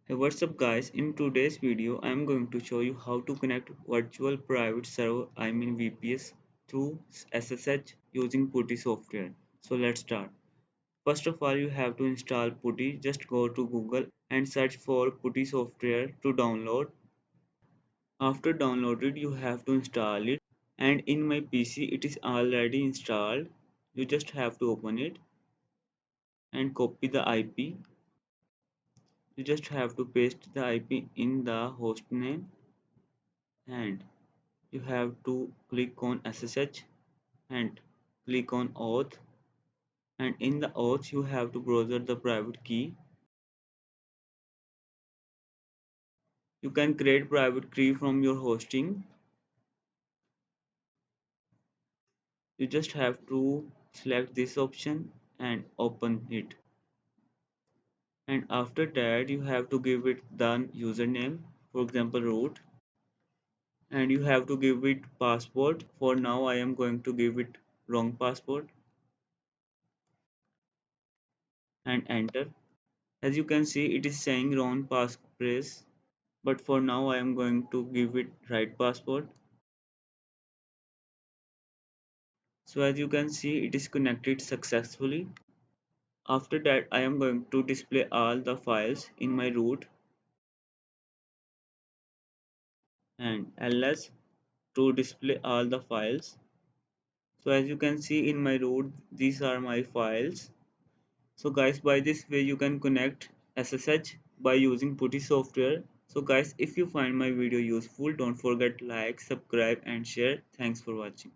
Hey, what's up guys? In today's video I am going to show you how to connect virtual private server VPS through SSH using Putty software. So let's start. First of all you have to install Putty. Just go to Google and search for Putty software to download. After downloaded you have to install it, and in my PC it is already installed. You just have to open it and copy the IP. You just have to paste the IP in the host name, and you have to click on SSH and click on auth, and in the auth you have to browse the private key. You can create private key from your hosting. You just have to select this option and open it, and after that you have to give it the username, for example root, and you have to give it password. For now I am going to give it wrong password and enter. As you can see it is saying wrong passphrase, but for now I am going to give it right password. So as you can see it is connected successfully. After that I am going to display all the files in my root and ls to display all the files. So as you can see in my root these are my files. So guys, by this way you can connect SSH by using Putty software. So guys, if you find my video useful, don't forget like, subscribe and share. Thanks for watching.